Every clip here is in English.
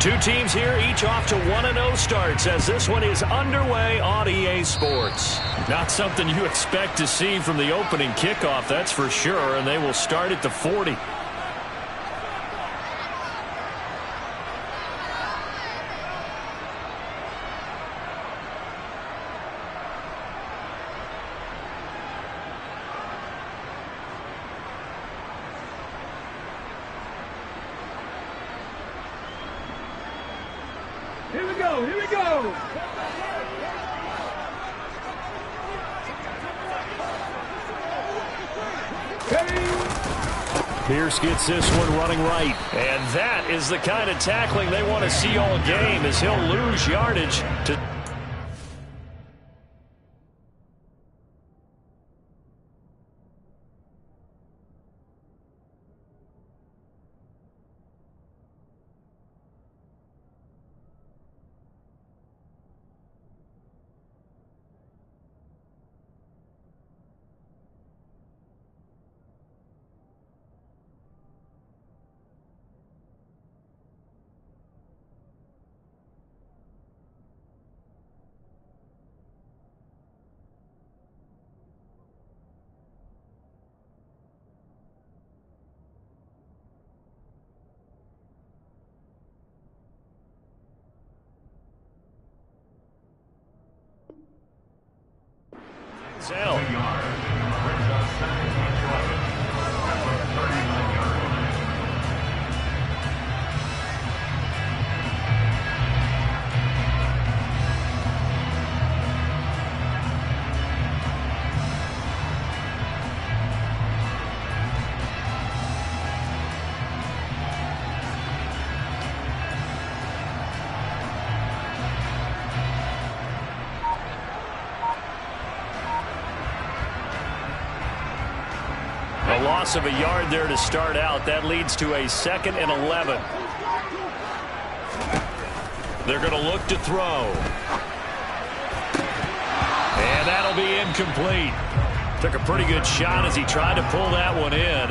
Two teams here, each off to 1-0 starts as this one is underway on EA Sports. Not something you expect to see from the opening kickoff, that's for sure, and they will start at the 40. Here we go, here we go! Pierce gets this one running right. And that is the kind of tackling they want to see all game as he'll lose yardage to... Zell. A loss of a yard there to start out. That leads to a 2nd and 11. They're going to look to throw. And that'll be incomplete. Took a pretty good shot as he tried to pull that one in.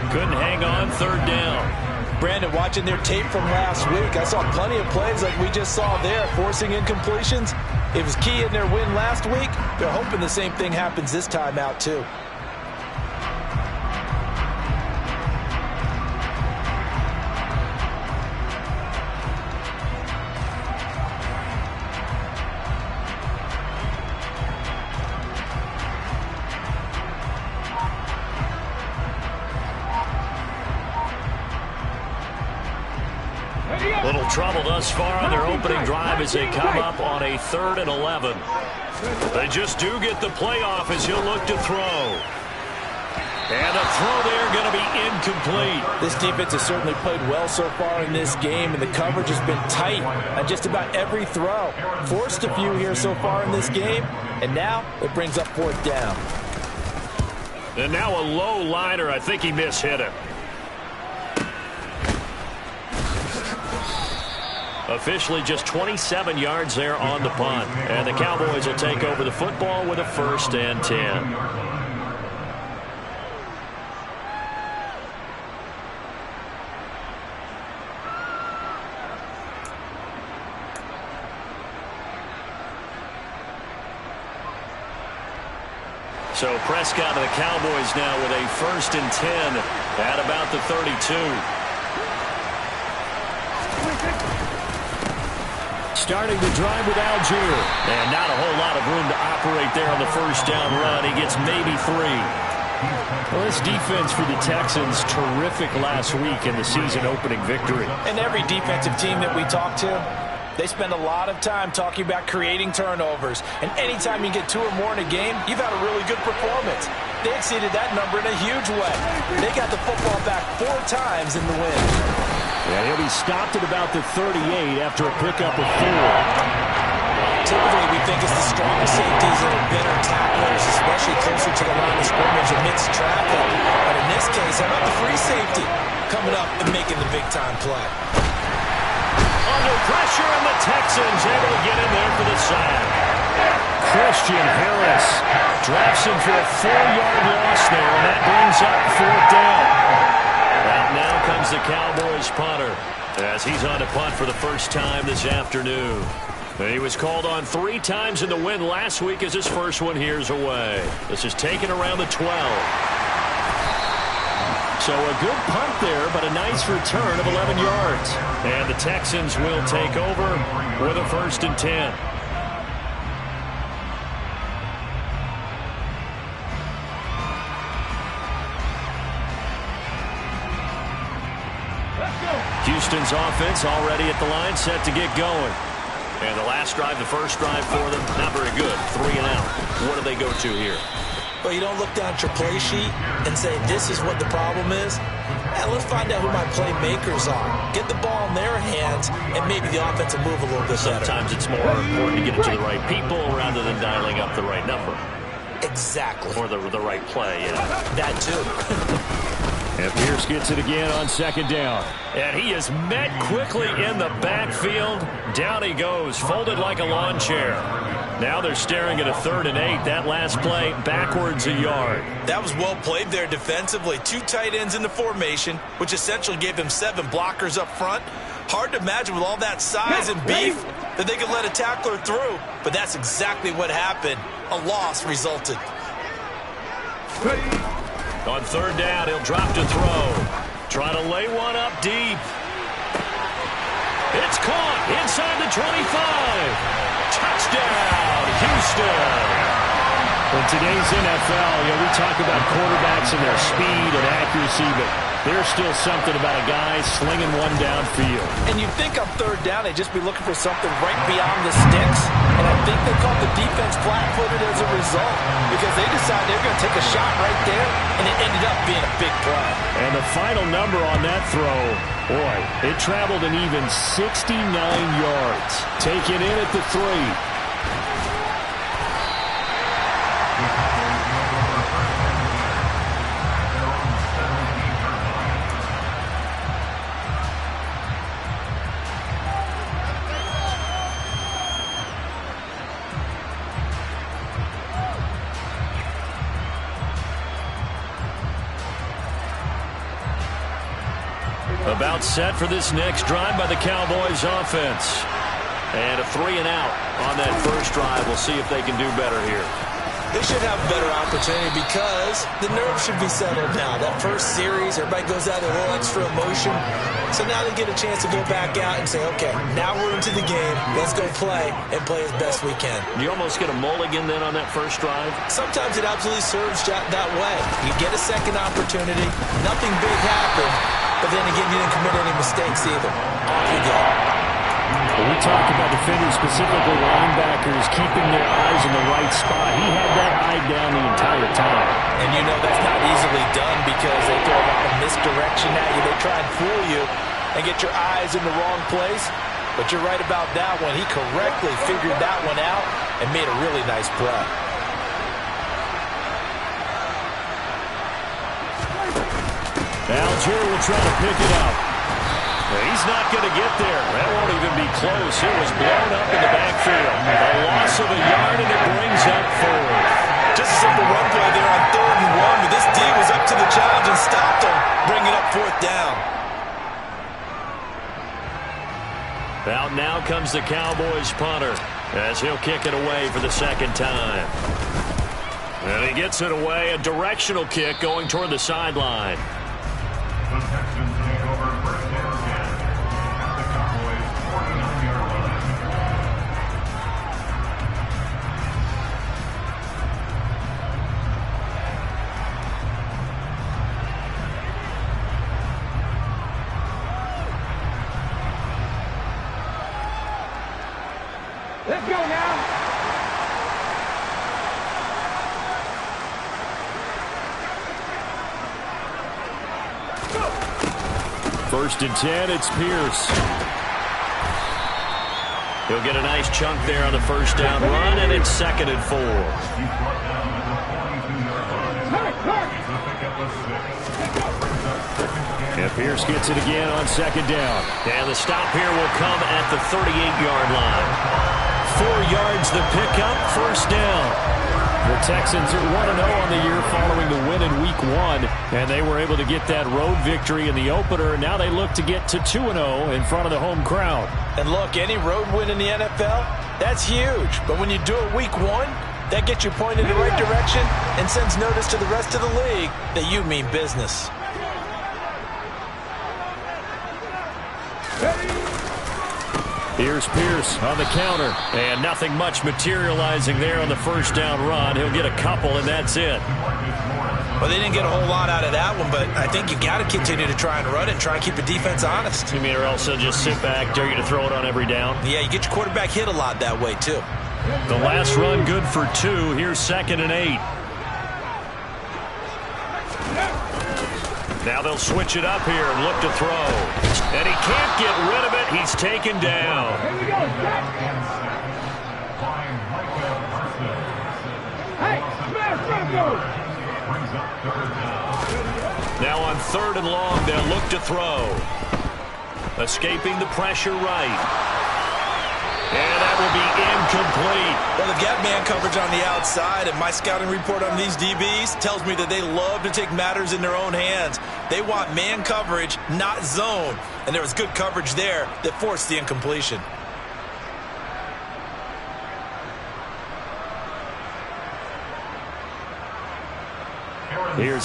Couldn't hang on, 3rd down. Brandon, watching their tape from last week, I saw plenty of plays like we just saw there, forcing incompletions. It was key in their win last week. They're hoping the same thing happens this time out, too. Little trouble thus far on their opening drive as they come up on a 3rd and 11. They just do get the playoff as he'll look to throw. And a throw there going to be incomplete. This defense has certainly played well so far in this game, and the coverage has been tight on just about every throw. Forced a few here so far in this game, and now it brings up 4th down. And now a low liner. I think he mishit it. Officially just 27 yards there on the punt. And the Cowboys will take over the football with a 1st and 10. So Prescott of the Cowboys now with a 1st and 10 at about the 32. Starting the drive with Algier. And not a whole lot of room to operate there on the 1st down run. He gets maybe 3. Well, this defense for the Texans, terrific last week in the season opening victory. And every defensive team that we talk to, they spend a lot of time talking about creating turnovers. And anytime you get 2 or more in a game, you've had a really good performance. They exceeded that number in a huge way. They got the football back 4 times in the win. Yeah, he'll be stopped at about the 38 after a pickup of 4. Typically, we think it's the strong safeties that are better tacklers, especially closer to the line of scrimmage amidst traffic. But in this case, how about the free safety coming up and making the big-time play? Under pressure, and the Texans able to get in there for the sack. Christian Harris drops him for a 4-yard loss there, and that brings up 4th down. Out now comes the Cowboys punter. As he's on to punt for the first time this afternoon. And he was called on 3 times in the win last week as his first one here's away. This is taken around the 12. So a good punt there, but a nice return of 11 yards. And the Texans will take over with a 1st and 10. Houston's offense already at the line, set to get going. And the last drive, the first drive for them, not very good. 3 and out. What do they go to here? Well, you don't look down at your play sheet and say, this is what the problem is. And let's find out who my playmakers are. Get the ball in their hands, and maybe the offense will move a little bit better. Sometimes it's more important to get it to the right people rather than dialing up the right number. Exactly. Or the right play, yeah. That too. And Pierce gets it again on 2nd down. And he is met quickly in the backfield. Down he goes, folded like a lawn chair. Now they're staring at a 3rd and 8. That last play, backwards a yard. That was well played there defensively. 2 tight ends in the formation, which essentially gave them 7 blockers up front. Hard to imagine with all that size and beef that they could let a tackler through. But that's exactly what happened. A loss resulted. On 3rd down, he'll drop to throw. Try to lay one up deep. It's caught inside the 25. Touchdown, Houston. In today's NFL, we talk about quarterbacks and their speed and accuracy, but there's still something about a guy slinging one downfield. And you'd think on 3rd down, they'd just be looking for something right beyond the sticks. And I think they caught the defense flat-footed as a result because they decided they were going to take a shot right there, and it ended up being a big play. And the final number on that throw, boy, it traveled an even 69 yards. Taken in at the 3. About set for this next drive by the Cowboys offense. And a 3 and out on that first drive. We'll see if they can do better here. They should have a better opportunity because the nerves should be settled now. That first series, everybody goes out with a little extra emotion. So now they get a chance to go back out and say, okay, now we're into the game. Let's go play and play as best we can. You almost get a mulligan then on that first drive? Sometimes it absolutely serves that way. You get a second opportunity. Nothing big happened. But then again, you didn't commit any mistakes either. Off you go. When we talk about defenders, specifically linebackers, keeping their eyes in the right spot, he had that eye down the entire time. And you know that's not easily done because they throw a lot of misdirection at you. They try and fool you and get your eyes in the wrong place. But you're right about that one. He correctly figured that one out and made a really nice play. Algier will try to pick it up. He's not going to get there. That won't even be close. It was blown up in the backfield. A loss of a yard, and it brings up 4th. Just a simple run play there on 3rd and 1, but this D was up to the challenge and stopped him, bringing up 4th down. Out now comes the Cowboys punter as he'll kick it away for the 2nd time. And he gets it away, a directional kick going toward the sideline. The Texans take over 1st and 10 at the Cowboys 49-yard line. Let's go now. 1st and 10, it's Pierce. He'll get a nice chunk there on the 1st down run, and it's 2nd and 4. And Pierce gets it again on 2nd down. And the stop here will come at the 38-yard line. 4 yards the pickup, 1st down. The Texans are 1-0 on the year following the win in Week 1, and they were able to get that road victory in the opener, and now they look to get to 2-0 in front of the home crowd. And look, any road win in the NFL, that's huge. But when you do it Week 1, that gets you pointed in the right direction and sends notice to the rest of the league that you mean business. Here's Pierce on the counter, and nothing much materializing there on the first down run. He'll get a couple, and that's it. Well, they didn't get a whole lot out of that one, but I think you got to continue to try and run it and try and keep the defense honest. You mean, or else they'll just sit back, dare you to throw it on every down? Yeah, you get your quarterback hit a lot that way, too. The last run good for 2. Here's 2nd and 8. Now they'll switch it up here and look to throw. And he can't get rid of it. He's taken down. Here we go, set. Hey, smash, go. Now on 3rd and long, they'll look to throw. Escaping the pressure right. And that will be incomplete. Well, they've got man coverage on the outside, and my scouting report on these DBs tells me that they love to take matters in their own hands. They want man coverage, not zone. And there was good coverage there that forced the incompletion. Here's